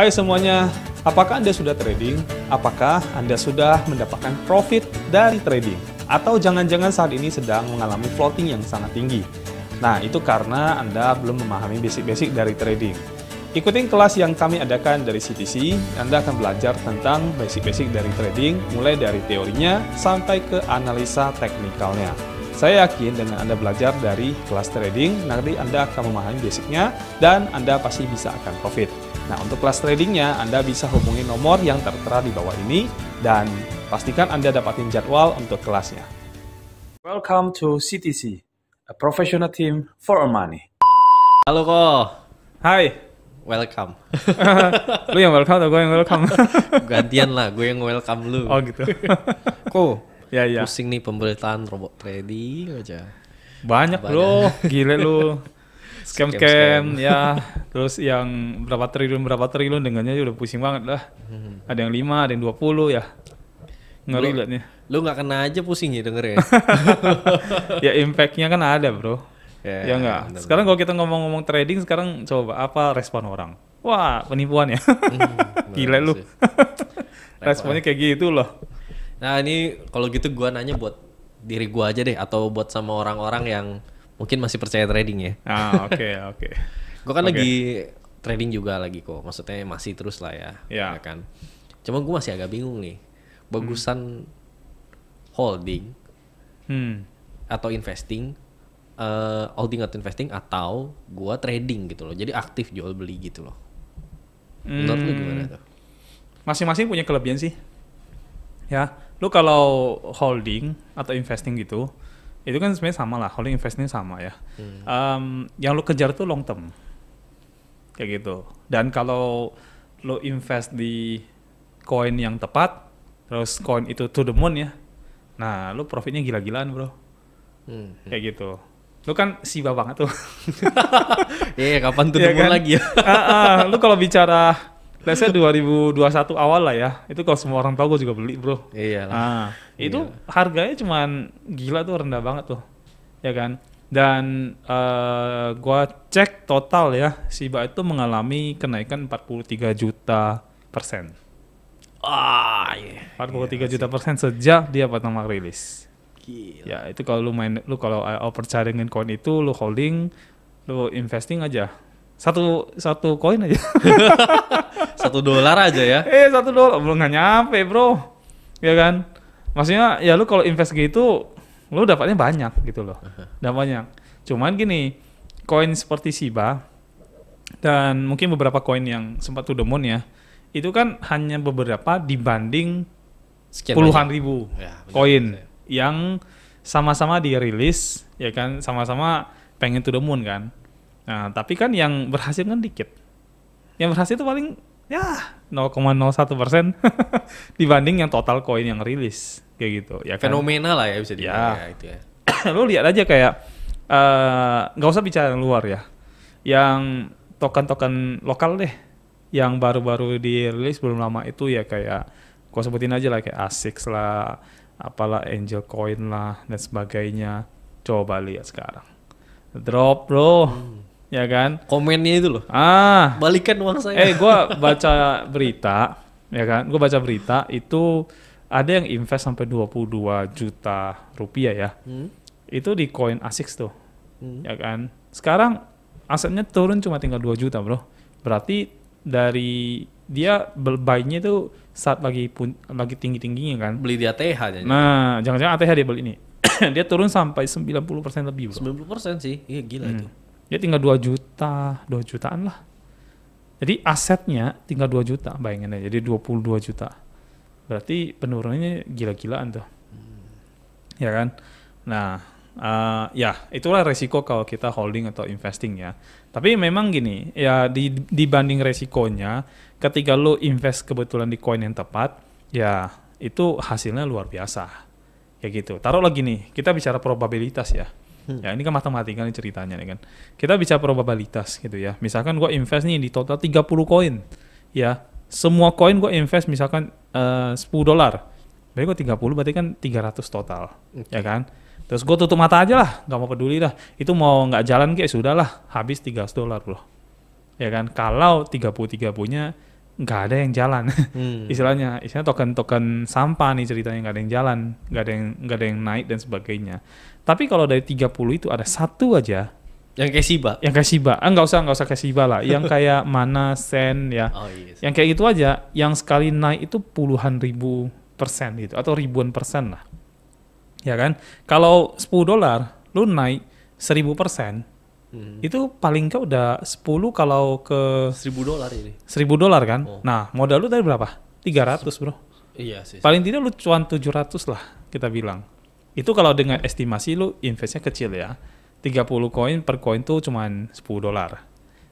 Hai semuanya, apakah Anda sudah trading? Apakah Anda sudah mendapatkan profit dari trading? Atau jangan-jangan saat ini sedang mengalami floating yang sangat tinggi? Nah, itu karena Anda belum memahami basic-basic dari trading. Ikutin kelas yang kami adakan dari CTC, Anda akan belajar tentang basic-basic dari trading, mulai dari teorinya sampai ke analisa teknikalnya. Saya yakin dengan Anda belajar dari kelas trading, nanti Anda akan memahami basicnya dan Anda pasti bisa akan profit. Nah, untuk kelas tradingnya, Anda bisa hubungi nomor yang tertera di bawah ini dan pastikan Anda dapatin jadwal untuk kelasnya. Welcome to CTC, a professional team for money. Halo Ko. Hai. Welcome. Lu yang welcome atau gue yang welcome? Gantian lah, gue yang welcome lu. Oh gitu. Ko, Ya. pusing nih pemberitaan robot trading aja. Banyak bro, gile lu. Scam ya, terus yang berapa triliun dengannya udah pusing banget lah. Ada yang 5, ada yang 20 ya. Ngeri liatnya. Lu gak kena aja pusing ya dengernya. Ya impact-nya kan ada bro. Ya enggak. Bener. Sekarang kalau kita ngomong-ngomong trading, sekarang coba apa respon orang? Wah, penipuan ya. Gila lu. Responnya kayak gitu loh. Nah ini kalau gitu gue nanya buat diri gue aja deh, atau buat sama orang-orang yang mungkin masih percaya trading ya. Oke. Gue kan lagi trading juga lagi kok, maksudnya masih terus lah ya. Ya kan. Cuma gue masih agak bingung nih, bagusan holding atau investing, holding atau investing, atau gue trading gitu loh. Jadi aktif jual beli gitu loh. Menurut lu gimana tuh? Masing-masing punya kelebihan sih. Ya, lu kalau holding atau investing gitu, itu kan sebenarnya sama lah, holding investing sama ya. Yang lu kejar tuh long term, kayak gitu. Dan kalau lu invest di koin yang tepat, terus koin itu to the moon ya, nah lu profitnya gila-gilaan bro, kayak gitu. Lu kan Shiba banget tuh. Iya, kapan to the moon kan? lagi ya? Lu kalau bicara, let's say 2021 awal lah ya, itu kalau semua orang tahu gue juga beli bro. Iya lah. Itu harganya cuman gila tuh, rendah banget tuh, ya kan. Dan gua cek total ya, Shiba itu mengalami kenaikan 43 juta %. 43 juta % sejak dia pertama rilis. Gila. Ya itu kalau lu kalau percaya dengan koin itu, lu holding, lu investing aja. Satu koin aja. $1 aja ya? $1 belum nggak nyampe bro, ya kan. Maksudnya ya lu kalau invest gitu, lu dapatnya banyak gitu loh, dapat banyak. Cuman gini, koin seperti Shiba dan mungkin beberapa koin yang sempat to the moon ya, itu kan hanya beberapa dibanding Sekian puluhan banyak. ribu Ya, koin yang sama-sama dirilis, ya kan, sama-sama pengen to the moon kan. Nah tapi kan yang berhasil kan dikit. Yang berhasil itu paling ya 0,01% dibanding yang total koin yang rilis kayak gitu ya kan. Fenomena lah ya bisa dibilang ya itu ya. Lu lihat aja kayak nggak usah bicara yang luar ya, yang token-token lokal deh yang baru-baru dirilis belum lama itu ya, kayak gua sebutin aja lah, kayak ASICS lah, apalah Angel Coin lah dan sebagainya. Coba lihat sekarang drop bro, ya kan. Komennya itu loh, balikan uang saya. Gue baca berita, ya kan. Gue baca berita itu ada yang invest sampai 22 juta rupiah ya. Itu di koin ASICS tuh, ya kan. Sekarang asetnya turun cuma tinggal 2 juta bro. Berarti dari dia buy-nya itu saat lagi tinggi-tingginya kan. Beli di ATH aja. Nah, jangan-jangan ATH dia beli ini. Dia turun sampai 90% lebih bro. 90% sih, iya gila itu. Dia tinggal 2 jutaan lah. Jadi asetnya tinggal 2 juta, bayangin aja. Jadi 22 juta. Berarti penurunannya gila-gilaan tuh. Ya kan? Nah, ya itulah resiko kalau kita holding atau investing ya. Tapi memang gini, ya dibanding resikonya, ketika lo invest kebetulan di koin yang tepat, ya itu hasilnya luar biasa. Kayak gitu. Taruh lagi nih, kita bicara probabilitas ya. Ya ini kan matematika nih ceritanya nih kan. Kita bicara probabilitas gitu ya. Misalkan gue invest nih di total 30 koin. Ya, semua koin gue invest misalkan $10. Berarti gue 30 berarti kan 300 total. Ya kan? Terus gue tutup mata aja lah, gak mau peduli lah. Itu mau gak jalan kayak sudah lah, habis $300 bro. Ya kan? Kalau 30-30-nya nggak ada yang jalan. Istilahnya token sampah nih ceritanya, nggak ada yang jalan, nggak ada yang naik dan sebagainya. Tapi kalau dari 30 itu ada satu aja yang kayak Shiba. Nggak usah kayak Shiba lah. Yang kayak Mana, Sen ya. Yang kayak gitu aja, yang sekali naik itu puluhan ribu persen gitu atau ribuan persen lah. Ya kan? Kalau $10 lu naik 1000%, itu paling nggak udah 10 kalau ke $1.000 ini. $1.000 kan? Nah, modal lu tadi berapa? 300 bro. Iya sih. Paling tidak lu cuan 700 lah kita bilang. Itu kalau dengan estimasi lu investnya kecil ya. 30 koin per koin tuh cuman $10.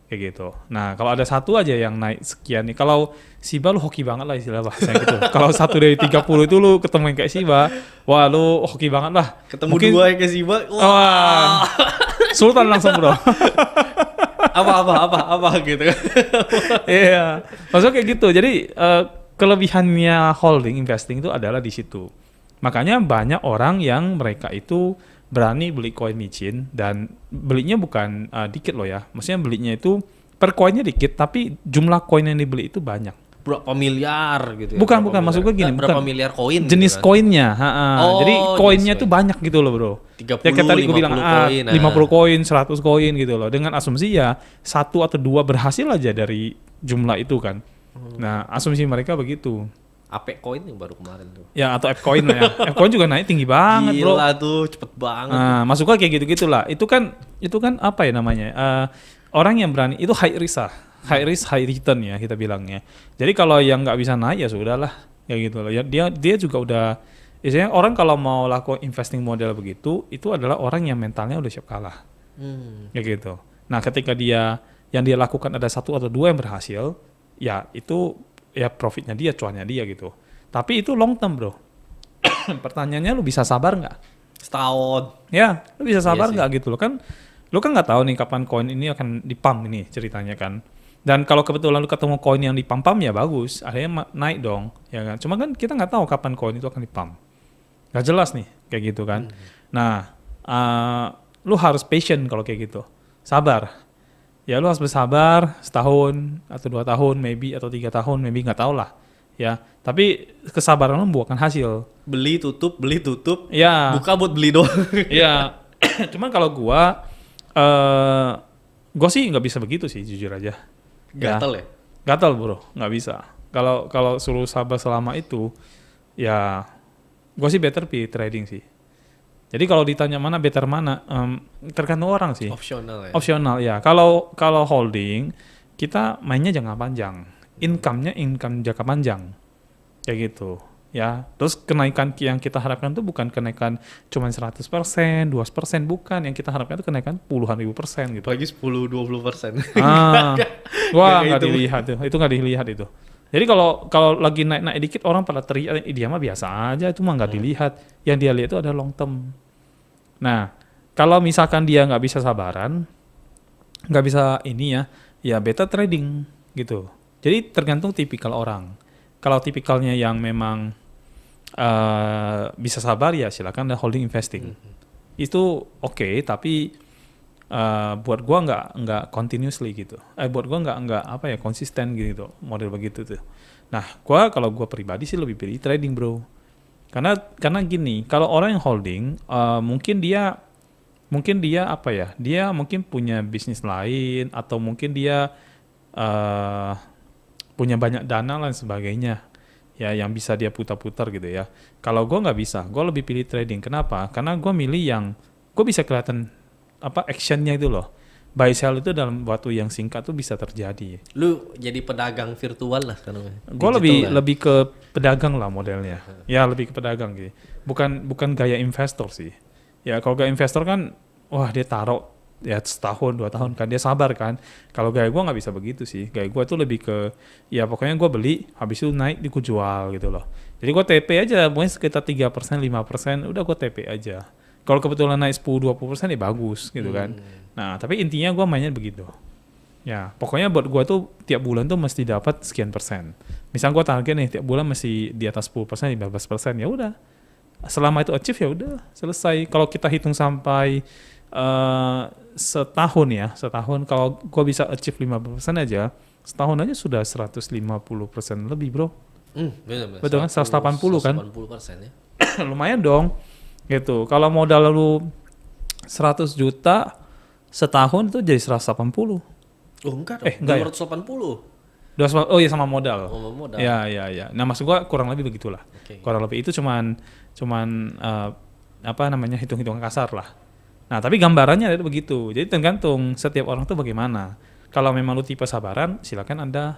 Kayak gitu. Nah, kalau ada satu aja yang naik sekian nih. Kalau Shiba lu hoki banget lah istilah bahasa gitu. Kalau satu dari 30 itu lu ketemu yang kayak Shiba, wah lu hoki banget lah. Ketemu mungkin, 2 yang kayak Shiba, wah. Sultan langsung bro. apa gitu. Iya. Maksudnya kayak gitu. Jadi kelebihannya holding investing itu adalah di situ. Makanya banyak orang yang mereka itu berani beli koin micin dan belinya bukan dikit loh ya. Maksudnya belinya itu per koinnya dikit tapi jumlah koin yang dibeli itu banyak. Berapa miliar gitu ya? Bukan, maksud gue gini. Berapa miliar koin? Jenis gitu kan? Koinnya. Jadi koinnya tuh banyak gitu loh bro. 30, ya kayak tadi gue bilang koin, 50 koin, 100 koin gitu loh. Dengan asumsi ya 1 atau 2 berhasil aja dari jumlah itu kan. Nah asumsi mereka begitu. Ape Coin yang baru kemarin tuh. Ya atau Ape Coin lah ya. Ape Coin juga naik tinggi banget bro. Gila tuh cepet banget. Nah masuknya kayak gitu-gitulah. Itu kan apa ya namanya. Orang yang berani itu high risk lah. High risk high return ya kita bilangnya. Jadi kalau yang nggak bisa naik ya sudahlah. Kayak gitu loh. Ya, dia juga udah. Biasanya orang kalau mau lakukan investing model begitu. Itu adalah orang yang mentalnya udah siap kalah. Kayak gitu. Nah ketika yang dia lakukan ada 1 atau 2 yang berhasil. Ya itu ya profitnya dia, cuannya dia gitu. Tapi itu long term bro. Pertanyaannya lu bisa sabar nggak? Setahun. Ya, lu bisa sabar nggak gitu loh kan? Lu kan nggak tahu nih kapan koin ini akan dipump ini ceritanya kan. Dan kalau kebetulan lu ketemu koin yang dipump ya bagus, akhirnya naik dong, ya kan? Cuma kan kita nggak tahu kapan koin itu akan dipump. Nggak jelas nih, kayak gitu kan. Nah, lu harus patient kalau kayak gitu, sabar. Ya lu harus bersabar setahun atau 2 tahun maybe atau 3 tahun maybe nggak tahu lah ya, tapi kesabaran lu membuahkan hasil. Beli tutup ya, buka buat beli doang. Ya cuman kalau gua sih nggak bisa begitu sih jujur aja. Gatel ya? Gatel bro, nggak bisa. Kalau suruh sabar selama itu ya gua sih better pilih trading sih. Jadi kalau ditanya mana better mana, tergantung orang sih. Opsional ya. Kalau holding, kita mainnya jangka panjang. Income-nya income jangka panjang. Kayak gitu. Ya. Terus kenaikan yang kita harapkan itu bukan kenaikan cuma 100%, 2%, bukan. Yang kita harapkan itu kenaikan puluhan ribu persen gitu. Apalagi 10-20%. Wah nggak dilihat tuh. Itu nggak dilihat itu. Jadi kalau lagi naik dikit orang pada teriak, dia mah biasa aja, itu mah nggak dilihat. Yang dia lihat itu ada long term. Nah, kalau misalkan dia nggak bisa sabaran, nggak bisa ini ya beta trading gitu. Jadi tergantung tipikal orang. Kalau tipikalnya yang memang bisa sabar ya silakan ada holding investing. Itu oke, tapi buat gua nggak continuously gitu. Buat gua nggak konsisten gitu model begitu tuh. Nah, kalau gua pribadi sih lebih pilih trading bro. Karena gini, kalau orang yang holding mungkin dia dia mungkin punya bisnis lain atau mungkin dia punya banyak dana dan sebagainya ya yang bisa dia putar-putar gitu ya. Kalau gua nggak bisa, gua lebih pilih trading. Kenapa? Karena gua milih yang gua bisa kelihatan actionnya itu loh. Buy sell itu dalam waktu yang singkat tuh bisa terjadi. Lu jadi pedagang virtual lah sekarang. Gue lebih ke pedagang lah modelnya. Ya lebih ke pedagang gitu. Bukan gaya investor sih. Ya kalau gaya investor kan, wah dia taruh ya setahun 2 tahun kan dia sabar kan. Kalau gaya gue nggak bisa begitu sih. Gaya gue tuh lebih ke ya pokoknya gue beli habis itu naik gue jual gitu loh. Jadi gue TP aja, mungkin sekitar 3%, 5%, udah gue TP aja. Kalau kebetulan naik 10-20% ya bagus gitu kan. Nah tapi intinya gue mainnya begitu. Ya pokoknya buat gue tuh tiap bulan tuh mesti dapat sekian persen. Misal gue target nih tiap bulan mesti di atas 10%, 15%, ya udah. Selama itu achieve ya udah selesai. Kalau kita hitung sampai setahun kalau gue bisa achieve 15% aja, setahun aja sudah 150% lebih bro. Bener. Betul kan? 180 kan? 180% ya. Lumayan dong. Gitu. Kalau modal lu 100 juta setahun itu jadi 180. Oh enggak dong, 280. Oh iya sama modal. Oh, modal. Ya. Nah maksud gua kurang lebih begitulah. Okay. Kurang lebih itu cuman hitung-hitungan kasar lah. Nah tapi gambarannya ada begitu. Jadi tergantung setiap orang tuh bagaimana. Kalau memang lu tipe sabaran, silakan Anda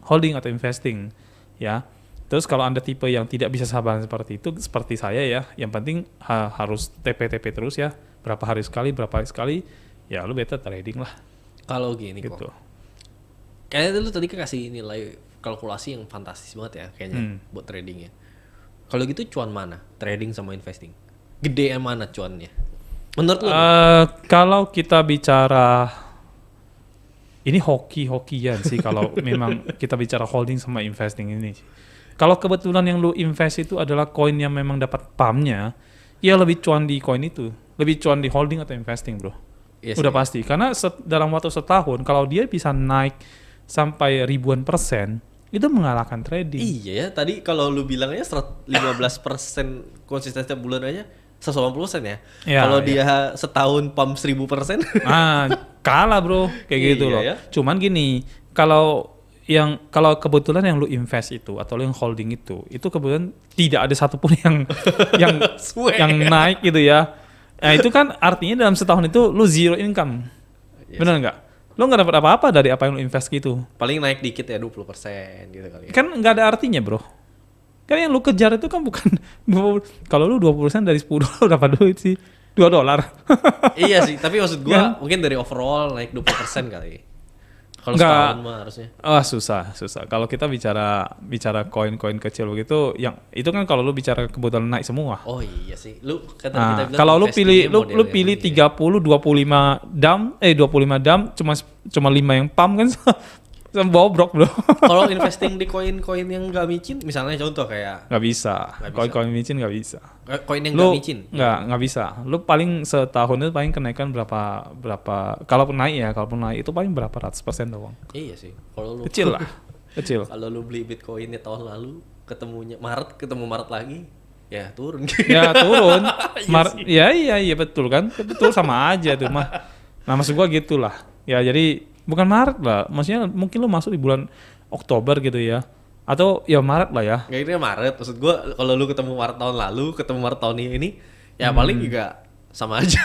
holding atau investing, ya. Terus kalau Anda tipe yang tidak bisa sabaran seperti itu, seperti saya ya, yang penting harus TP terus ya, berapa hari sekali, ya lu better trading lah. Kalau gini gitu. Kok. Kayaknya lu tadi kasih nilai kalkulasi yang fantastis banget ya kayaknya buat trading ya. Kalau gitu cuan mana? Trading sama investing? Gedean mana cuannya? Menurut lu? Kalau kita bicara ini hoki-hokian sih kalau memang kita bicara holding sama investing ini. Kalau kebetulan yang lu invest itu adalah koin yang memang dapat pumpnya, ya lebih cuan di koin itu, lebih cuan di holding atau investing bro. Yes, udah pasti, karena dalam waktu setahun kalau dia bisa naik sampai ribuan persen, itu mengalahkan trading. Iya ya, tadi kalau lu bilangnya 15% konsisten setiap bulan aja 180% ya. Kalau dia setahun pump 1000%. Kalah bro, kayak gitu loh. Ya? Cuman gini, kalau kebetulan yang lu invest itu atau lu yang holding itu kebetulan tidak ada satupun yang naik gitu ya. Nah itu kan artinya dalam setahun itu lu zero income. Yes. Benar nggak? Lu nggak dapat apa-apa dari apa yang lu invest gitu. Paling naik dikit ya 20% gitu kali ya. Kan nggak ada artinya bro. Kan yang lu kejar itu kan bukan kalau lu 20% dari 10 lu dapat duit sih $2. Iya sih, tapi maksud gua mungkin dari overall naik 20% kali. Kalau setahun mah harusnya. Susah. Kalau kita bicara koin-koin kecil begitu, yang itu kan kalau lu bicara kebetulan naik semua. Oh iya sih. Lu kita bilang kalau lu pilih 30 25 dam cuma 5 yang pump kan bobrok bro. Kalau investing di koin-koin yang gak micin, misalnya contoh kayak nggak bisa. Koin-koin micin nggak bisa. Koin yang gak micin? Nggak bisa. Lu paling setahun itu paling kenaikan berapa kalaupun naik itu paling berapa ratus persen doang. Iya sih. Kalau lu kecil. Kalau lu beli Bitcoinnya tahun lalu, ketemu Maret lagi, ya turun. Ya turun. Iya betul kan. Betul sama aja tuh mah. Nah maksud gua gitulah. Ya jadi bukan Maret lah, maksudnya mungkin lu masuk di bulan Oktober gitu ya, atau ya Maret lah ya. Kayaknya Maret, maksud gue kalau lu ketemu Maret tahun lalu, ketemu Maret tahun ini, ya paling juga sama aja.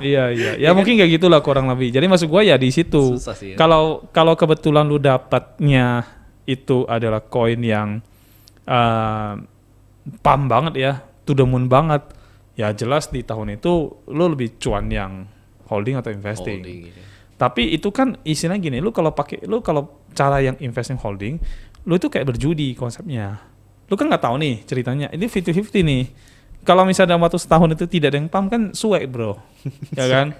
Iya, ya mungkin kayak gitulah kurang lebih. Jadi maksud gue ya di situ. Susah sih, ya. Kalau kebetulan lu dapatnya itu adalah koin yang pump banget ya, to the moon banget, ya jelas di tahun itu lu lebih cuan yang holding atau investing. Gitu. Tapi itu kan isinya gini, lu kalau cara yang investing holding, lu itu kayak berjudi konsepnya. Lu kan nggak tahu nih ceritanya, ini 50-50 nih. Kalau misalnya dalam waktu setahun itu tidak ada yang pump kan suek bro, ya kan?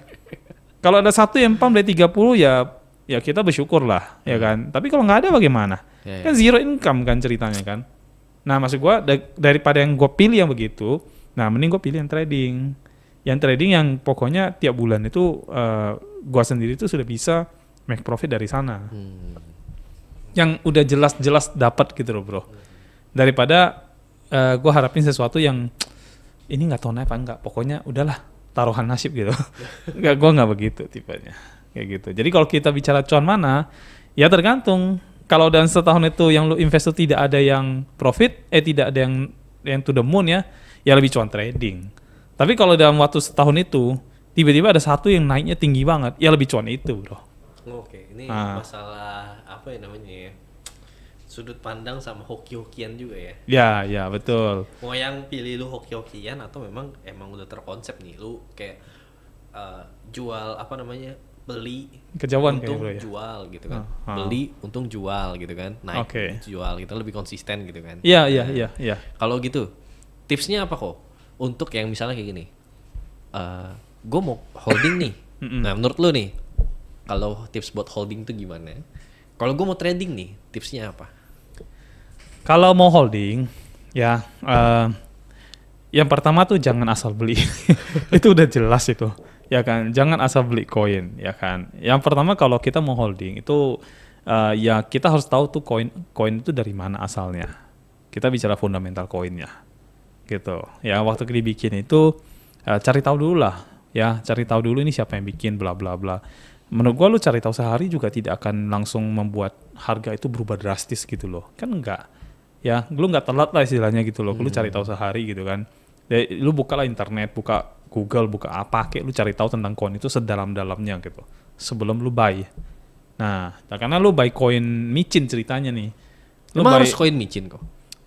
Kalau ada satu yang pump dari 30 ya kita bersyukur lah, ya kan? Tapi kalau nggak ada bagaimana? Kan zero income kan ceritanya kan? Nah maksud gua daripada yang gua pilih yang begitu, nah mending gua pilih yang trading. Yang trading yang pokoknya tiap bulan itu gua sendiri itu sudah bisa make profit dari sana. Yang udah jelas dapat gitu loh bro. Daripada gua harapin sesuatu yang ini nggak tahu naik apa enggak. Pokoknya udahlah taruhan nasib gitu. Gua nggak begitu tipenya. Kayak gitu. Jadi kalau kita bicara cuan mana, ya tergantung. Kalau dalam setahun itu yang lu invest itu tidak ada yang profit, tidak ada yang to the moon ya lebih cuan trading. Tapi kalau dalam waktu setahun itu tiba-tiba ada satu yang naiknya tinggi banget, ya lebih cuan itu bro. Oke, ini masalah apa ya namanya ya? Sudut pandang sama hoki-hokian juga ya. Ya betul. Mau yang pilih lu hoki-hokian atau emang udah terkonsep nih lu kayak jual apa namanya? Beli kejauhan untung kayak bro, ya? Jual gitu kan. Beli untung jual gitu kan. Naik jual gitu lebih konsisten gitu kan. Iya. Kalau gitu tipsnya apa kok? Untuk yang misalnya kayak gini, gue mau holding nih. Nah menurut lu nih, kalau tips buat holding tuh gimana? Kalau gue mau trading nih, tipsnya apa? Kalau mau holding, ya yang pertama tuh jangan asal beli. Itu udah jelas itu, ya kan? Jangan asal beli koin, ya kan? Yang pertama kalau kita mau holding itu ya kita harus tahu tuh koin itu dari mana asalnya. Kita bicara fundamental koinnya, gitu. Ya waktu dibikin itu cari tahu dulu lah, ya cari tahu dulu ini siapa yang bikin, bla bla bla. Menurut gua lu cari tahu sehari juga tidak akan langsung membuat harga itu berubah drastis gitu loh, kan enggak. Ya lu nggak telat lah istilahnya gitu loh. Lu cari tahu sehari gitu kan. Lu bukalah internet, buka Google, buka apa kayak, lu cari tahu tentang koin itu sedalam-dalamnya gitu sebelum lu buy. Nah, karena lu buy koin micin ceritanya nih. Lu Emang harus koin micin kok?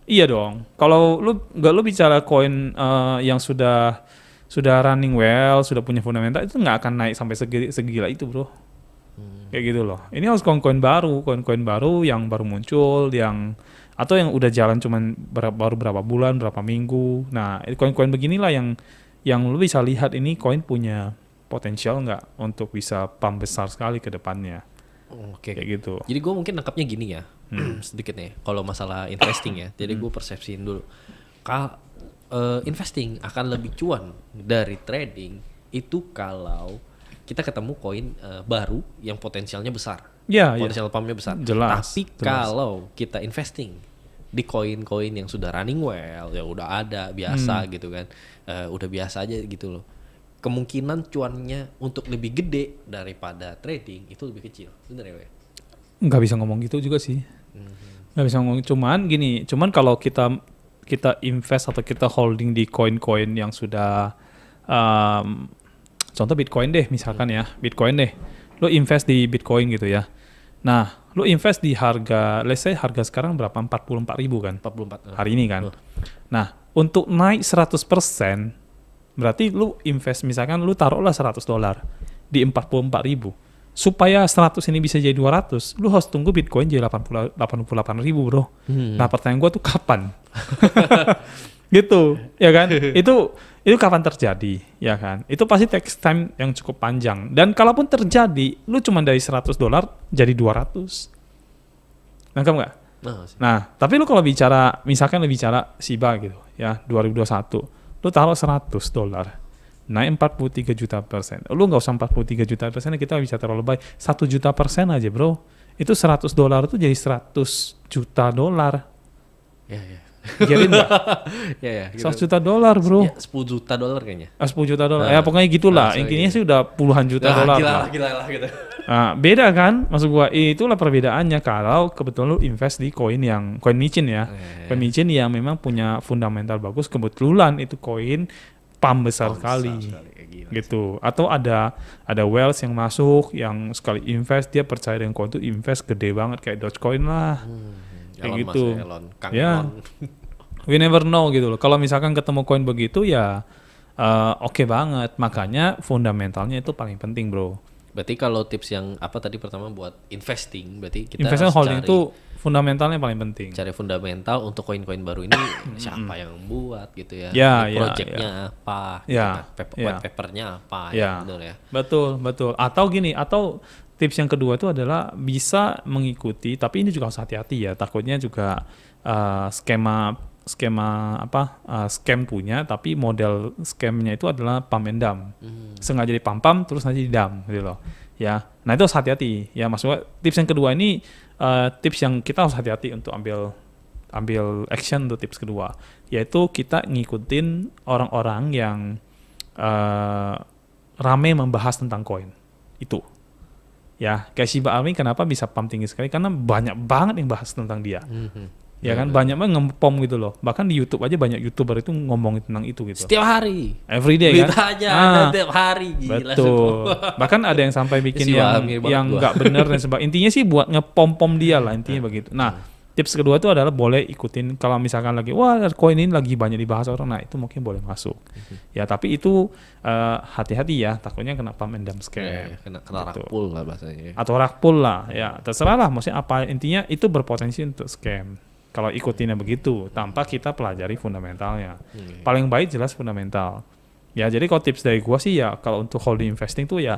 Iya dong. Kalau lu bicara koin yang sudah running well, sudah punya fundamental, itu nggak akan naik sampai segila itu, bro. Kayak gitu loh. Ini harus koin-koin baru yang baru muncul, atau yang udah jalan cuman baru berapa bulan, berapa minggu. Nah, koin-koin beginilah yang lu bisa lihat ini koin punya potensial nggak untuk bisa pump besar sekali ke depannya. Oke. Kayak gitu. Jadi gue mungkin nangkapnya gini ya, sedikit nih. Kalau masalah investing ya, jadi gue persepsiin dulu. Investing akan lebih cuan dari trading itu kalau kita ketemu koin baru yang potensialnya besar. Ya, potensial pumpnya besar. Jelas. Tapi kalau kita investing di koin-koin yang sudah running well, ya udah ada biasa gitu kan, udah biasa aja gitu loh. Kemungkinan cuannya untuk lebih gede daripada trading itu lebih kecil, bener ya? Nggak bisa ngomong gitu juga sih. Nggak bisa ngomong. Cuman kalau kita invest atau kita holding di koin-koin yang sudah, contoh Bitcoin deh misalkan ya, Bitcoin deh, lo invest di Bitcoin gitu ya. Nah, lo invest di harga, let's say harga sekarang berapa? 44.000 kan? 44 hari ini kan. Nah, untuk naik 100%, berarti lu invest, misalkan lu taruhlah $100 di 44.000. Supaya 100 ini bisa jadi 200, lu harus tunggu Bitcoin jadi 88.000, bro. Nah, pertanyaan gua tuh kapan? Gitu, ya kan? Itu kapan terjadi, ya kan? Itu pasti takes time yang cukup panjang. Dan kalaupun terjadi, lu cuma dari $100 jadi 200. Nangkep nggak? Nah, tapi lu kalau misalkan lu bicara Shiba gitu, ya 2021. Lu taruh $100, naik 43 juta %. Lu nggak usah 43 juta %, kita bisa terlalu baik. 1 juta % aja, bro. Itu $100 itu jadi $100 juta. Ya. Jadi enggak? Ya. Gitu. $100 juta, bro. Ya, $10 juta kayaknya. $10 juta. Ya pokoknya gitulah. Intinya sih udah puluhan juta dolar. Gila lah gitu. Nah, beda kan? Maksud gua, itulah perbedaannya kalau kebetulan lu invest di koin micin ya. Koin micin yang memang punya fundamental bagus, kebetulan itu koin pump besar sekali. Gitu. Atau ada whales yang masuk, yang sekali invest dia percaya dengan koin itu invest gede banget kayak Dogecoin lah. Kayak gitu. Ya. We never know gitu loh. Kalau misalkan ketemu koin begitu ya oke banget. Makanya fundamentalnya itu paling penting, bro. Berarti kalau tips yang apa tadi pertama buat investing, berarti kita investment harus holding itu fundamentalnya paling penting. Cari fundamental untuk koin-koin baru ini siapa yang buat gitu ya. Projectnya apa, white papernya apa, betul ya. Betul. Atau gini, atau tips yang kedua itu adalah bisa mengikuti, tapi ini juga harus hati-hati ya. Takutnya juga scam punya, tapi model scamnya itu adalah pump and dump. Sengaja di pump terus nanti di dump gitu loh. Ya, nah itu harus hati-hati. Ya, maksudnya tips yang kedua ini tips yang kita harus hati-hati untuk ambil action untuk tips kedua, yaitu kita ngikutin orang-orang yang rame membahas tentang koin itu. Ya, kayak Shiba Inu kenapa bisa pump tinggi sekali? Karena banyak banget yang bahas tentang dia. Ya kan, banyak banget ngepom gitu loh. Bahkan di YouTube aja banyak YouTuber itu ngomongin tentang itu gitu. Setiap hari. Every day kan. Beritanya ada setiap hari. Gila. Betul. Bahkan ada yang sampai bikin yang nggak benar dan sebagainya. Intinya sih buat ngepom-pom dia lah, intinya begitu. Nah, tips kedua itu adalah boleh ikutin kalau misalkan lagi koin ini lagi banyak dibahas orang, nah itu mungkin boleh masuk. Ya, tapi itu hati-hati ya, takutnya kena pump and dump scam. Kena gitu. Rug pull lah bahasanya. Atau rug pull lah, ya terserah lah. Maksudnya apa, intinya itu berpotensi untuk scam. Kalau ikutinnya begitu, tanpa kita pelajari fundamentalnya. Paling baik jelas fundamental. Ya, jadi kalau tips dari gua sih ya, kalau untuk holding investing tuh ya,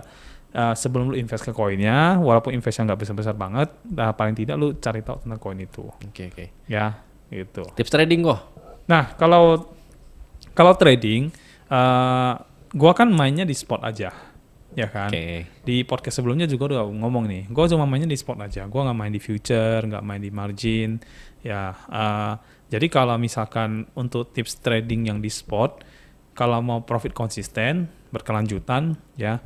sebelum lu invest ke koinnya, walaupun investnya nggak besar-besar banget, paling tidak lu cari tahu tentang koin itu. Oke. Ya, gitu. Tips trading kok? Nah, kalau trading, gua kan mainnya di spot aja. ya kan. Di podcast sebelumnya juga udah ngomong nih, gue cuma mainnya di spot aja, gue nggak main di future, nggak main di margin, ya. Jadi kalau misalkan untuk tips trading yang di spot, kalau mau profit konsisten, berkelanjutan, ya,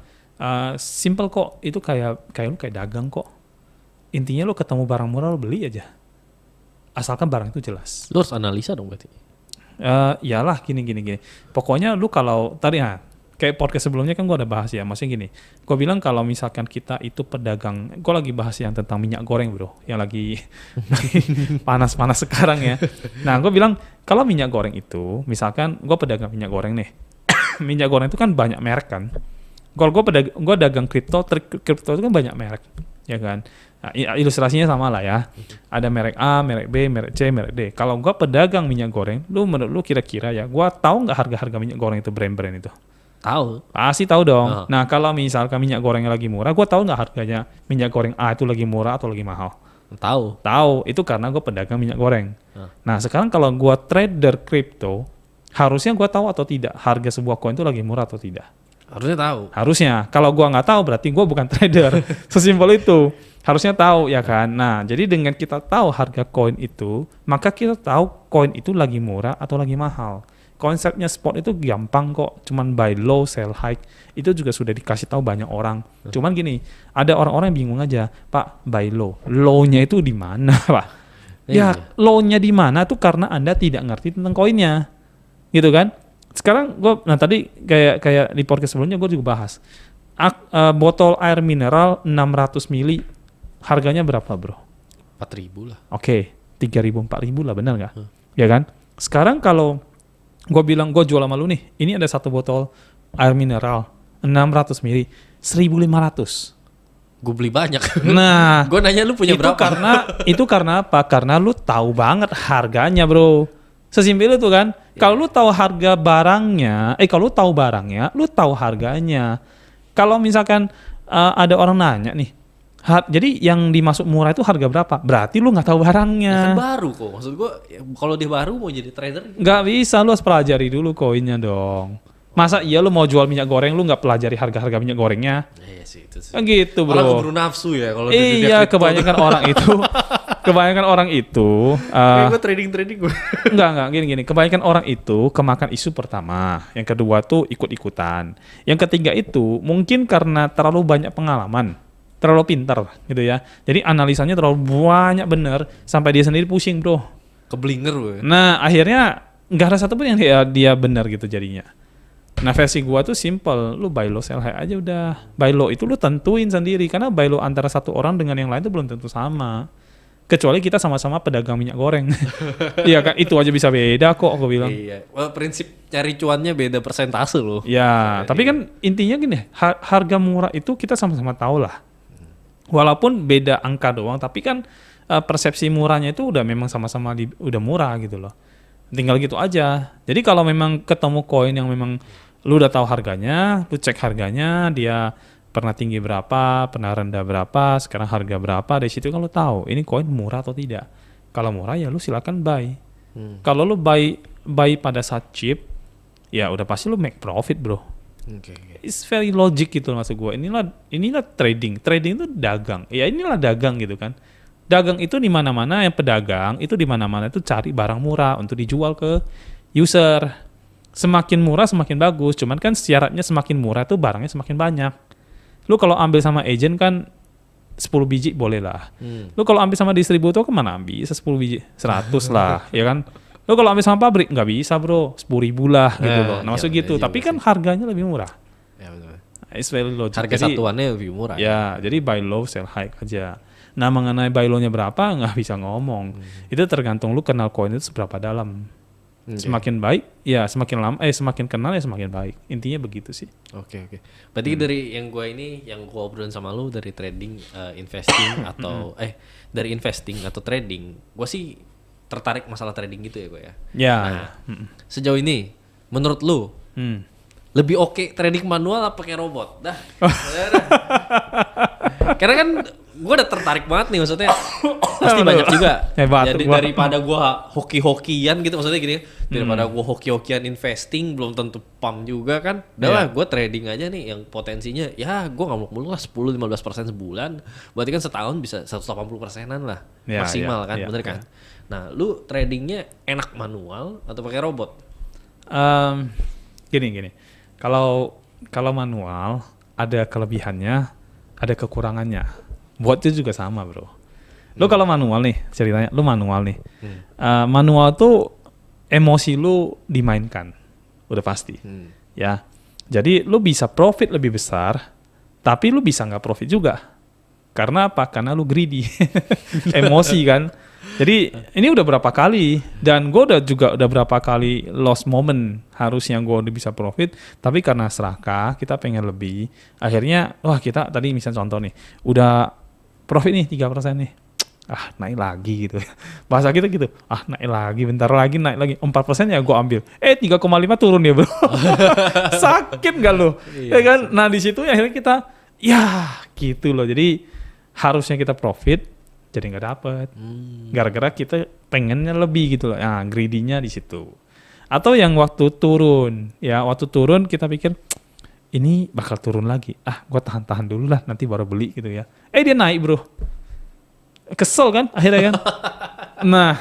simple kok. Itu kayak lu kayak dagang kok. Intinya lu ketemu barang murah lu beli aja, asalkan barang itu jelas. Lu harus analisa dong berarti. Iyalah gini. Pokoknya lu kalau tadi kayak podcast sebelumnya kan gue ada bahas ya, maksudnya gini. Gue bilang kalau misalkan kita itu pedagang, gue lagi bahas yang tentang minyak goreng bro, yang lagi panas-panas sekarang ya. Nah gue bilang kalau minyak goreng itu, misalkan gue pedagang minyak goreng nih, minyak goreng itu kan banyak merek kan. Kalau gue dagang kripto itu kan banyak merek, ya kan. Nah, ilustrasinya sama lah ya. Ada merek A, merek B, merek C, merek D. Kalau gue pedagang minyak goreng, menurut lu kira-kira ya, gue tahu nggak harga-harga minyak goreng itu brand-brand itu? Tahu. Pasti tahu dong. Nah kalau misalkan minyak gorengnya lagi murah, gue tahu nggak harganya minyak goreng A itu lagi murah atau lagi mahal? Tahu. Itu karena gue pedagang minyak goreng. Nah sekarang kalau gue trader kripto, harusnya gue tahu atau tidak harga sebuah koin itu lagi murah atau tidak? Harusnya tahu. Harusnya. Kalau gue nggak tahu berarti gue bukan trader. Sesimpel itu. Harusnya tahu ya kan. Nah jadi dengan kita tahu harga koin itu, maka kita tahu koin itu lagi murah atau lagi mahal. Konsepnya spot itu gampang kok, cuman buy low, sell high. Itu juga sudah dikasih tahu banyak orang. Cuman gini, ada orang-orang yang bingung aja, Pak, buy low. Low-nya itu di mana, Pak? Ya, low-nya di mana tuh karena Anda tidak ngerti tentang koinnya. Gitu kan? Sekarang tadi kayak di podcast sebelumnya gue juga bahas. Botol air mineral 600 ml harganya berapa, Bro? 4.000 lah. Oke, 3.000 4.000 lah, benar nggak? Ya kan? Sekarang kalau gue bilang gue jual sama lu nih, ini ada satu botol air mineral 600 ml 1.500. Gue beli banyak. Nah, gue nanya lu punya berapa? Itu karena apa? Karena lu tahu banget harganya, bro. Sesimpel itu kan. Kalau lu tahu harga barangnya, kalau lu tahu barangnya, lu tahu harganya. Kalau misalkan ada orang nanya nih, jadi yang dimasuk murah itu harga berapa? Berarti lu nggak tahu barangnya. Ya kan baru kok. Maksud gue, kalau dia baru mau jadi trader? Nggak bisa, lu harus pelajari dulu koinnya dong. Masa iya lu mau jual minyak goreng, lu nggak pelajari harga-harga minyak gorengnya? Iya sih, itu sih. Kan gitu bro. Orang keburu nafsu ya kalau iya, kebanyakan orang itu. Kebanyakan orang itu. Kayak gue trading gue. Enggak, gini. Kebanyakan orang itu kemakan isu pertama. Yang kedua tuh ikut-ikutan. Yang ketiga itu mungkin karena terlalu banyak pengalaman. Terlalu pintar gitu ya. Jadi analisanya terlalu banyak bener. Sampai dia sendiri pusing bro. Keblinger gue. Nah akhirnya nggak ada satupun yang dia benar gitu jadinya. Nah versi gua tuh simple, lu buy low sell high aja udah. Buy low itu lu tentuin sendiri, karena buy low antara satu orang dengan yang lain itu belum tentu sama. Kecuali kita sama-sama pedagang minyak goreng. Iya kan, itu aja bisa beda kok aku bilang. Iya, well, prinsip cari cuannya beda persentase loh. Ya, tapi kan intinya gini, harga murah itu kita sama-sama tahu lah. Walaupun beda angka doang, tapi kan persepsi murahnya itu udah memang sama-sama udah murah gitu loh. Tinggal gitu aja. Jadi kalau memang ketemu koin yang memang lu udah tahu harganya, lu cek harganya, dia pernah tinggi berapa, pernah rendah berapa, sekarang harga berapa, dari situ kan lu tahu ini koin murah atau tidak. Kalau murah ya lu silakan buy. Kalau lu buy pada saat cheap, ya udah pasti lu make profit, bro. Okay. It's very logic gitu maksud gue. Inilah trading. Trading itu dagang. Ya inilah dagang gitu kan. Dagang itu di mana-mana, yang pedagang itu di mana-mana itu cari barang murah untuk dijual ke user. Semakin murah semakin bagus, cuman kan syaratnya semakin murah itu barangnya semakin banyak. Lu kalau ambil sama agent kan 10 biji boleh lah. Lu kalau ambil sama distributor kemana bisa 10 biji? 100 lah, ya kan? Lu kalau ambil sama pabrik nggak bisa bro, 10.000 lah gitu loh. Nah maksud gitu, tapi kan harganya lebih murah. Ya betul. It's very logical. Harga satuannya lebih murah. Ya, jadi buy low sell high aja. Nah mengenai buy low-nya berapa nggak bisa ngomong. Itu tergantung lu kenal koin itu seberapa dalam. Semakin baik, ya semakin lama, semakin kenal ya semakin baik. Intinya begitu sih. Oke. Berarti dari yang gue obrolin sama lu dari trading, investing atau dari investing atau trading, gue sih tertarik masalah trading gitu ya gue ya. Ya. Nah, sejauh ini, menurut lu lebih oke trading manual apa pakai robot? Karena kan gue udah tertarik banget nih maksudnya. Pasti banyak juga. Hebat. Jadi daripada gue hoki-hokian gitu maksudnya gini. Daripada gue hoki-hokian investing belum tentu pump juga kan. Udah lah gue trading aja nih yang potensinya ya gue nggak muluk-muluk lah 10-15% sebulan. Berarti kan setahun bisa 180%-an lah maksimal kan, bener kan? Nah, lu tradingnya enak manual atau pakai robot? Gini. Kalau manual ada kelebihannya, ada kekurangannya. Bot itu juga sama, bro. Lu kalau manual nih, ceritanya lu manual nih. Manual tuh emosi lu dimainkan. Udah pasti. Ya. Jadi lu bisa profit lebih besar, tapi lu bisa nggak profit juga. Karena apa? Karena lu greedy. Emosi kan. Jadi ini udah berapa kali dan gue udah berapa kali lost moment, harusnya gue udah bisa profit tapi karena serakah kita pengen lebih, akhirnya wah kita tadi misalnya contoh nih udah profit nih 3% nih, naik lagi gitu bahasa kita gitu, naik lagi bentar lagi naik lagi 4% ya gue ambil 3,5 turun ya bro. Sakit gak lo? Ya kan? Nah di situ akhirnya kita ya gitu loh, jadi harusnya kita profit jadi nggak dapet, gara-gara kita pengennya lebih gitu loh. Nah, greedy-nya di situ. Atau yang waktu turun kita pikir ini bakal turun lagi. Gue tahan dulu lah, nanti baru beli gitu ya. Dia naik bro, kesel kan akhirnya kan. Nah,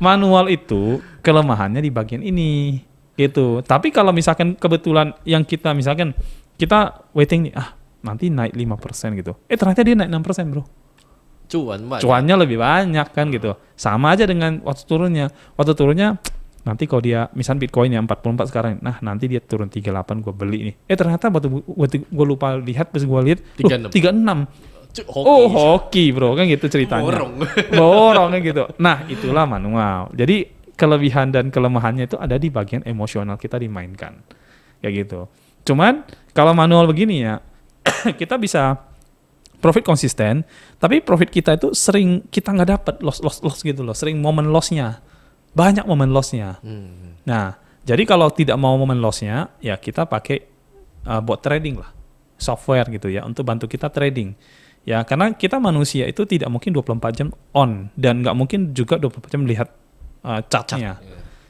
manual itu kelemahannya di bagian ini gitu. Tapi kalau misalkan kebetulan yang kita misalkan kita waiting nih, nanti naik 5% gitu. Ternyata dia naik 6% bro. Cuannya lebih banyak kan gitu. Sama aja dengan waktu turunnya nanti kalau dia misal Bitcoin yang 44 sekarang, nah nanti dia turun 38 gue beli nih. Ternyata waktu gue lupa lihat, pas gue lihat 36. Hoki bro kan gitu ceritanya. Borong kan gitu. Nah itulah manual. Jadi kelebihan dan kelemahannya itu ada di bagian emosional kita dimainkan kayak gitu. Cuman kalau manual begini ya kita bisa profit konsisten, tapi profit kita itu sering kita nggak dapat loss gitu loh, sering momen lossnya, banyak momen lossnya. Nah, jadi kalau tidak mau momen lossnya, ya kita pakai bot trading lah, software gitu ya, untuk bantu kita trading. Ya, karena kita manusia itu tidak mungkin 24 jam on, dan nggak mungkin juga 24 jam melihat chartnya.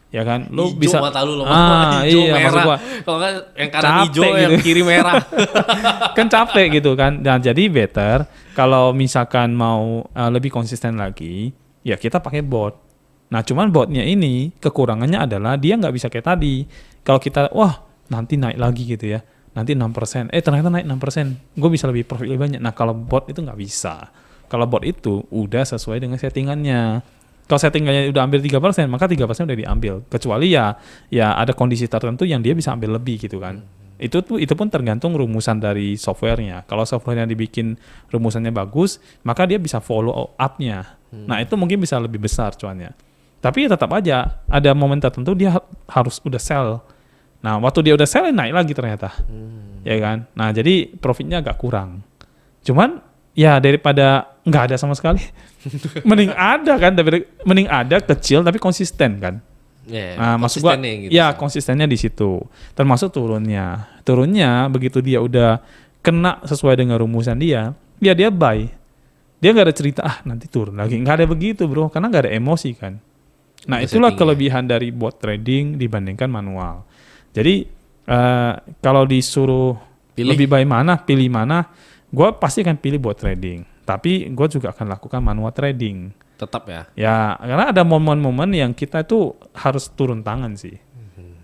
Ya kan, lu hijau bisa mata lu hijau merah. Kalau kan yang kanan hijau gitu. Yang kiri merah. Kan capek gitu kan. Nah, jadi better kalau misalkan mau lebih konsisten lagi, ya kita pakai bot. Nah, cuman botnya ini kekurangannya adalah dia nggak bisa kayak tadi. Kalau kita nanti naik lagi gitu ya. Nanti 6%. Ternyata naik 6%. Gue bisa lebih profit lebih banyak. Nah, kalau bot itu nggak bisa. Kalau bot itu udah sesuai dengan settingannya. Kalau settingannya udah ambil 3%, maka 3% udah diambil. Kecuali ya ada kondisi tertentu yang dia bisa ambil lebih gitu kan. Itu pun tergantung rumusan dari softwarenya. Kalau softwarenya dibikin rumusannya bagus, maka dia bisa follow up-nya. Nah itu mungkin bisa lebih besar cuannya. Tapi ya tetap aja ada momen tertentu dia harus udah sell. Nah waktu dia udah sell naik lagi ternyata. Ya kan. Nah jadi profitnya agak kurang. Cuman ya daripada nggak ada sama sekali, mending ada kan, mending ada kecil tapi konsisten kan. Nah, maksud gua gitu, ya konsistennya di situ. Termasuk turunnya begitu dia udah kena sesuai dengan rumusan dia buy. Dia nggak ada cerita nanti turun lagi, nggak ada begitu bro, karena nggak ada emosi kan. Nah itulah kelebihan dari bot trading dibandingkan manual. Jadi kalau disuruh lebih baik pilih mana, gue pasti akan pilih bot trading. Tapi gue juga akan lakukan manual trading. Tetap ya? Ya, karena ada momen-momen yang kita itu harus turun tangan sih.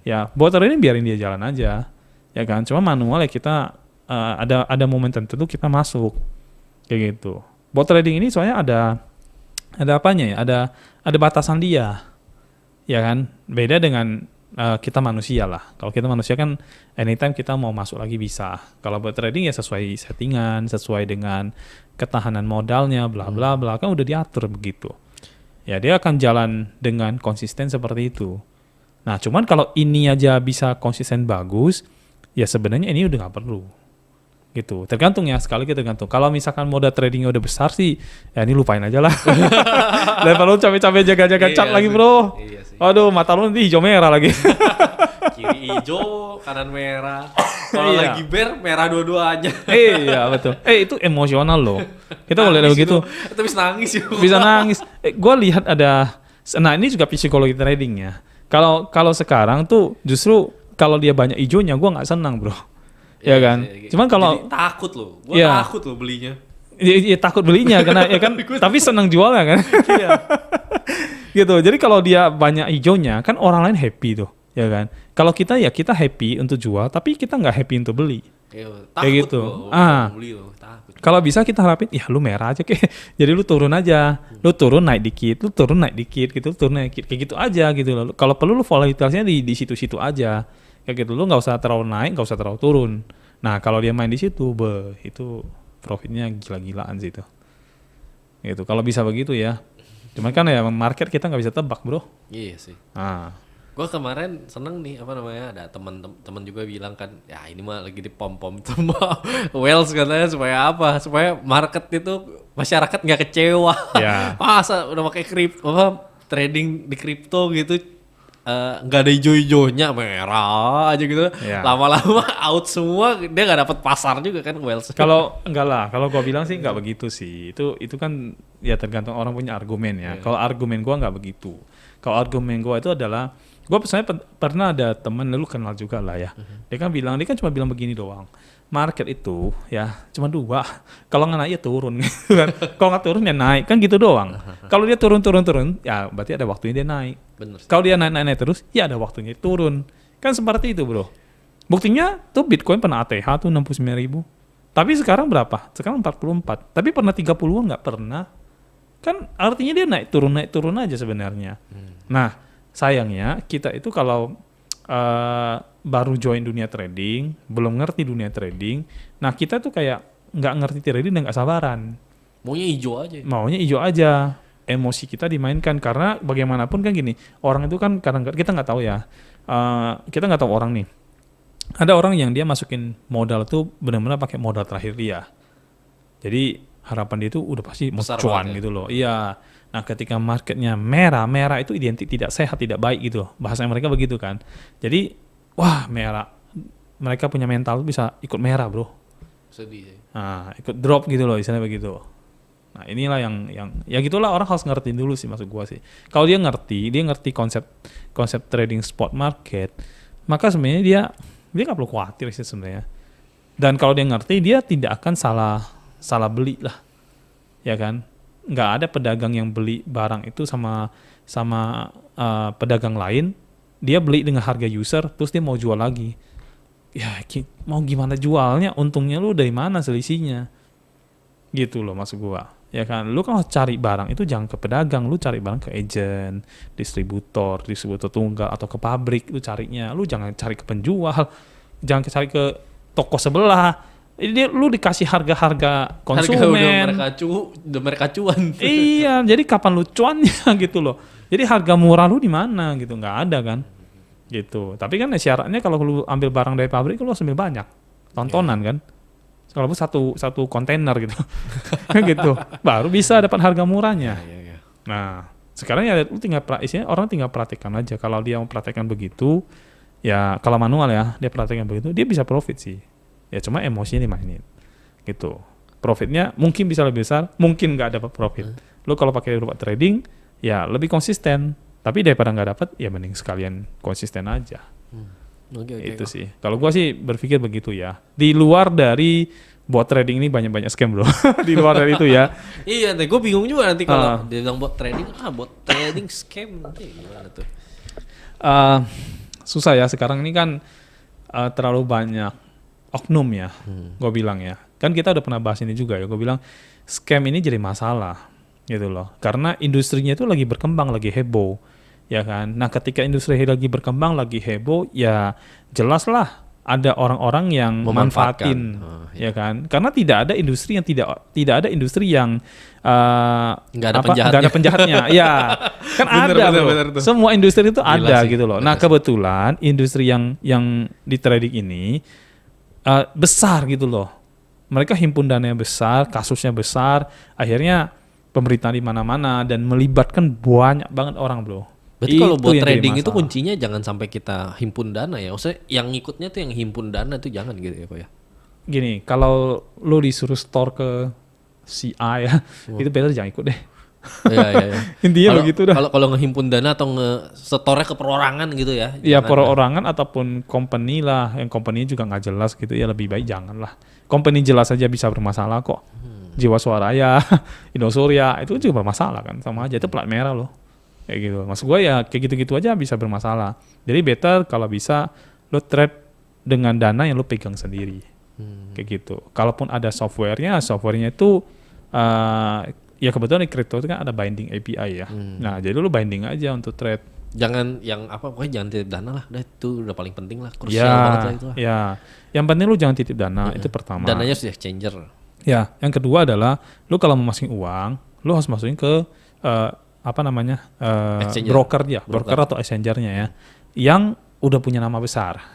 Ya, bot trading biarin dia jalan aja. Ya kan, cuma manual ya kita ada momen tertentu kita masuk. Kayak gitu. Bot trading ini soalnya ada apanya ya? Ada batasan dia. Ya kan? Beda dengan kita manusia lah. Kalau kita manusia kan anytime kita mau masuk lagi bisa. Kalau buat trading ya sesuai settingan, sesuai dengan ketahanan modalnya, bla bla bla, kan udah diatur begitu. Ya dia akan jalan dengan konsisten seperti itu. Nah cuman kalau ini aja bisa konsisten bagus, ya sebenarnya ini udah nggak perlu. Gitu. Tergantung ya, sekali lagi tergantung. Kalau misalkan modal tradingnya udah besar sih, ya ini lupain aja lah. Level lu capek-capek jaga-jaga chart lagi bro. Iya sih. Aduh, mata lu nanti hijau merah lagi. kiri hijau, kanan merah. Kalau lagi bear merah dua-duanya. Iya betul. Itu emosional loh. Kita boleh begitu. Itu bisa nangis yuk. Bisa nangis. Gue lihat ada. Nah ini juga psikologi trading ya. Kalau sekarang tuh justru kalau dia banyak hijaunya gue nggak senang bro. Ya kan. Cuman kalau takut loh. Gue takut loh belinya. Iya takut belinya karena ya kan. Tapi senang jualnya kan. Iya. Gitu. Jadi kalau dia banyak hijaunya kan orang lain happy tuh. Ya kan. Kalau kita ya kita happy untuk jual, tapi kita nggak happy untuk beli. Kayak gitu. Kalau bisa kita harapin, ya lu merah aja kayak. Jadi lu turun aja, lu turun naik dikit, lu turun naik dikit, gitu, turun naik dikit, kayak gitu aja gitu loh. Kalau perlu lu volatilitasnya di situ-situ aja, kayak gitu. Lu nggak usah terlalu naik, nggak usah terlalu turun. Nah kalau dia main di situ, itu profitnya gila-gilaan sih itu. Gitu. Kalau bisa begitu ya. Cuman kan ya market kita nggak bisa tebak bro. Iya sih. Gue kemarin seneng nih ada teman juga bilang kan ya ini mah lagi dipom-pom sama Wells katanya supaya apa, supaya market itu masyarakat nggak kecewa. Masa udah pakai trading di kripto gitu nggak ada hijau-hijaunya, merah aja gitu. Lama-lama out semua, dia nggak dapat pasar juga kan Wells. Kalau enggak lah, kalau gue bilang sih nggak begitu sih. Itu kan ya tergantung orang punya argumen ya. Kalau argumen gue nggak begitu. Kalau argumen gue itu adalah gue misalnya pernah ada teman, lu kenal juga lah ya. Dia kan cuma bilang begini doang. Market itu ya cuma dua. Kalau nggak naik ya turun gitu kan. Kalau nggak turun ya naik kan gitu doang. Kalau dia turun ya berarti ada waktunya dia naik. Kalau dia naik terus ya ada waktunya turun. Kan seperti itu bro. Buktinya tuh Bitcoin pernah ATH tuh 69.000. Tapi sekarang berapa? Sekarang 44. Tapi pernah 30-an nggak pernah. Kan artinya dia naik turun aja sebenarnya. Nah sayangnya kita itu kalau baru join dunia trading, belum ngerti dunia trading, nah kita tuh kayak nggak ngerti trading dan nggak sabaran. Maunya hijau aja. Emosi kita dimainkan karena bagaimanapun kan gini, orang itu kan kadang kita nggak tahu ya, kita nggak tahu orang nih. Ada orang yang dia masukin modal tuh benar-benar pakai modal terakhir dia. Jadi harapan dia itu udah pasti mau cuan gitu loh. Iya. Nah ketika marketnya merah itu identik tidak sehat, tidak baik gitu. Bahasanya mereka begitu kan. Jadi wah merah, mereka punya mental bisa ikut merah bro. Sedih. Nah ikut drop gitu loh, istilahnya begitu. Nah inilah yang ya gitulah, orang harus ngertiin dulu sih maksud gua sih. Kalau dia ngerti konsep trading spot market, maka sebenarnya dia nggak perlu khawatir sih sebenarnya. Dan kalau dia ngerti, dia tidak akan salah beli lah, ya kan? Nggak ada pedagang yang beli barang itu sama pedagang lain, dia beli dengan harga user terus dia mau jual lagi. Ya mau gimana jualnya, untungnya lu dari mana selisihnya, gitu loh maksud gua. Ya kan, lu kalau cari barang itu jangan ke pedagang, lu cari barang ke agent, distributor tunggal atau ke pabrik, lu carinya. Lu jangan cari ke penjual, jangan cari ke toko sebelah. Jadi lu dikasih harga konsumen. Udah mereka cuan. Iya, jadi kapan lu cuannya gitu loh. Jadi harga murah lu di mana gitu, nggak ada kan. Gitu. Tapi kan syaratnya kalau lu ambil barang dari pabrik lu harus ambil banyak. Tontonan kan. Kalau satu kontainer gitu. Gitu. Baru bisa dapat harga murahnya. Nah, sekarang ya lu orang tinggal praktekkan aja. Kalau dia mau praktekkan begitu, ya kalau manual ya, dia praktekkan begitu, dia bisa profit sih. Ya cuma emosinya dimainin gitu. Profitnya mungkin bisa lebih besar, mungkin nggak dapat profit. Lo kalau pakai robot trading ya lebih konsisten, tapi daripada nggak dapat ya mending sekalian konsisten aja. Itu sih kalau gua sih berpikir begitu ya. Di luar dari bot trading ini banyak scam bro. Di luar dari itu ya. Iya, gue bingung juga nanti kalau dia bilang bot trading scam nanti gimana tuh. Susah ya sekarang ini kan terlalu banyak oknum ya, gue bilang ya. Kan kita udah pernah bahas ini juga ya, gue bilang scam ini jadi masalah gitu loh. Karena industrinya itu lagi berkembang, lagi heboh, ya kan. Nah ketika industri lagi berkembang, lagi heboh, ya jelas lah ada orang-orang yang memanfaatin, ya kan. Karena tidak ada industri yang tidak ada industri yang nggak ada penjahatnya. Ya kan bener, semua industri itu ada gitu loh. Nah kebetulan industri yang di trading ini besar gitu loh. Mereka himpun dananya besar, kasusnya besar, akhirnya pemberitaan di mana-mana dan melibatkan banyak banget orang bro. Berarti kalau buat trading itu kuncinya jangan sampai kita himpun dana ya. Maksudnya yang ngikutnya tuh yang himpun dana tuh jangan gitu ya kok ya. Gini, kalau lo disuruh store ke si A ya, itu better jangan ikut deh. Iya. Intinya begitu dah. Kalau ngehimpun dana atau nge-store ke perorangan gitu ya. Iya, perorangan ataupun company lah, yang company juga nggak jelas gitu ya, lebih baik jangan lah. Company jelas aja bisa bermasalah kok. Jiwasraya, Indosuria itu juga bermasalah kan, sama aja itu plat merah loh. Kayak gitu. Maksud gue ya kayak gitu-gitu aja bisa bermasalah. Jadi better kalau bisa lo trade dengan dana yang lo pegang sendiri. Kayak gitu. Kalaupun ada softwarenya itu ya kebetulan di crypto itu kan ada binding API ya. Nah, jadi lo binding aja untuk trade. Jangan yang apa, pokoknya jangan titip dana lah. Itu udah paling penting lah, krusial banget lah itu lah. Ya, yang penting lo jangan titip dana, itu pertama. Dananya sudah exchanger. Ya, yang kedua adalah lo kalau mau masukin uang, lo harus masukin ke broker atau exchangernya ya, yang udah punya nama besar,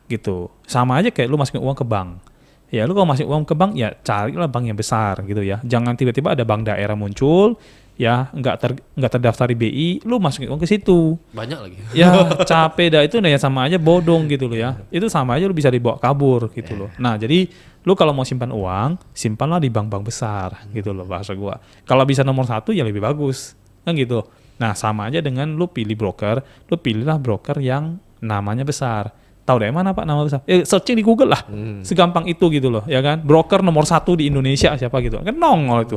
gitu. Sama aja kayak lu masukin uang ke bank. Ya lu kalau masukin uang ke bank ya carilah bank yang besar gitu ya. Jangan tiba-tiba ada bank daerah muncul, ya nggak terdaftar di BI, lu masukin uang ke situ. Banyak lagi. Ya capek dah itu, ya sama aja bodong gitu loh ya. Itu sama aja lu bisa dibawa kabur gitu loh. Nah jadi lu kalau mau simpan uang, simpanlah di bank-bank besar gitu loh bahasa gua. Kalau bisa nomor 1 ya lebih bagus. Kan gitu. Nah sama aja dengan lu pilih broker, lu pilihlah broker yang namanya besar. Tahu dari mana Pak nama besar? Searching di Google lah. Segampang itu gitu loh, ya kan? Broker nomor 1 di Indonesia siapa gitu. Kan nongol itu.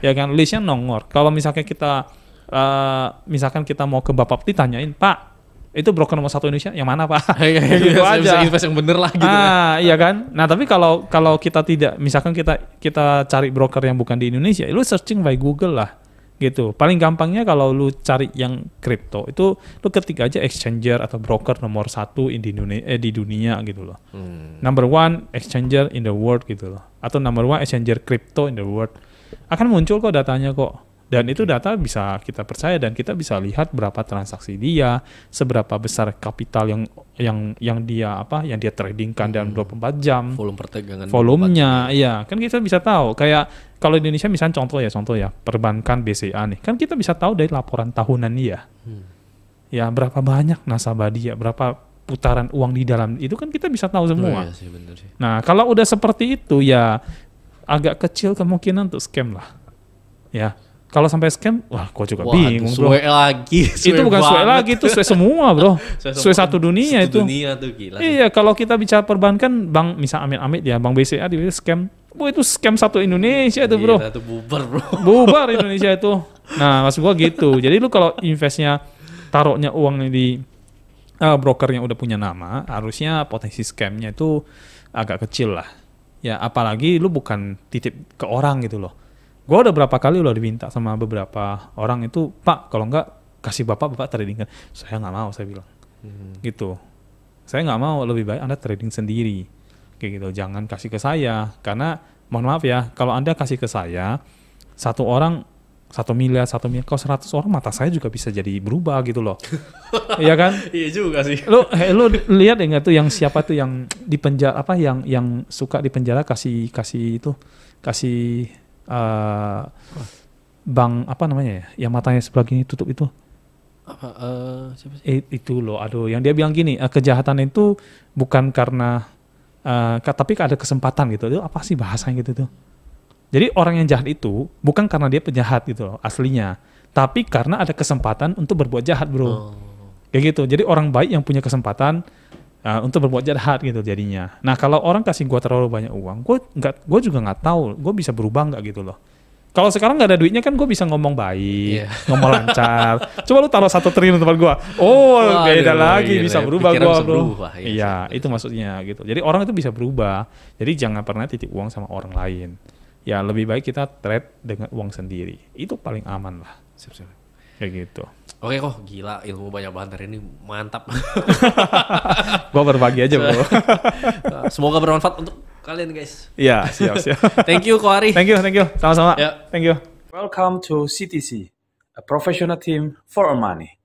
Ya kan, listnya nongol. Kalau misalkan kita mau ke Bapak ditanyain, "Pak, itu broker nomor 1 Indonesia yang mana Pak?" Gitu aja. Bisa invest yang bener lah gitu. Iya kan? Nah, tapi kalau kita tidak, misalkan kita cari broker yang bukan di Indonesia, lu searching by Google lah. Gitu. Paling gampangnya kalau lu cari yang kripto itu lu ketik aja exchanger atau broker nomor 1 di dunia gitu loh. Number 1 exchanger in the world gitu loh. Atau number 1 exchanger crypto in the world. Akan muncul kok datanya kok. Dan itu data bisa kita percaya dan kita bisa lihat berapa transaksi dia, seberapa besar kapital yang dia tradingkan dalam 24 jam. Volume perdagangan. Volumenya, iya. Kan kita bisa tahu. Kayak kalau di Indonesia misalnya contoh ya, perbankan BCA nih. Kan kita bisa tahu dari laporan tahunan dia. Ya, berapa banyak nasabah dia, berapa putaran uang di dalam itu kan kita bisa tahu semua. Iya sih, bener sih. Nah, kalau udah seperti itu ya agak kecil kemungkinan untuk scam lah. Ya. Kalau sampai scam, wah kok juga bingung bro. Itu bukan suwe lagi, itu suwe semua bro. Suwe satu dunia itu. Dunia tuh gila. Iya, kalau kita bicara perbankan, bank misal amit-amit ya, bank BCA di scam. Itu scam satu Indonesia itu bro. Itu bubar bro. Bubar Indonesia itu. Nah maksud gua gitu. Jadi lu kalau investnya, taruhnya uangnya di broker yang udah punya nama, harusnya potensi scamnya itu agak kecil lah. Ya apalagi lu bukan titip ke orang gitu loh. Gue udah berapa kali udah diminta sama beberapa orang itu, "Pak, kalau enggak kasih bapak trading kan." Saya nggak mau, saya bilang. Gitu. Saya nggak mau, lebih baik Anda trading sendiri. Kayak gitu, jangan kasih ke saya. Karena, mohon maaf ya, kalau Anda kasih ke saya, 1 orang 1 miliar, kalau 100 orang mata saya juga bisa jadi berubah gitu loh. Iya kan? Iya juga sih. Lu lihat enggak tuh yang siapa tuh yang di penjara yang suka di penjara kasih bank apa namanya ya, yang matanya sebelah gini tutup itu siapa sih? Itu loh, aduh, yang dia bilang gini, kejahatan itu bukan karena tapi ada kesempatan gitu. Itu apa sih bahasanya gitu tuh? Jadi orang yang jahat itu bukan karena dia penjahat gitu loh aslinya, tapi karena ada kesempatan untuk berbuat jahat bro. Kayak gitu. Jadi orang baik yang punya kesempatan untuk berbuat jahat gitu jadinya. Nah kalau orang kasih gue terlalu banyak uang, gue juga nggak tahu, gue bisa berubah nggak gitu loh. Kalau sekarang nggak ada duitnya kan gue bisa ngomong baik, ngomong lancar. Coba lu taruh 1 triliun tempat gue, beda lagi, bisa berubah gue bro. Iya itu maksudnya gitu. Jadi orang itu bisa berubah. Jadi jangan pernah titip uang sama orang lain. Ya lebih baik kita trade dengan uang sendiri. Itu paling aman lah. Siap. Kayak gitu. Oke kok, gila ilmu banyak banget hari ini, mantap. Gua berbagi aja bro. Semoga bermanfaat untuk kalian guys. Iya, siap. Thank you Ko Ari. Thank you. Sama-sama. Yeah. Thank you. Welcome to CTC, a professional team for money.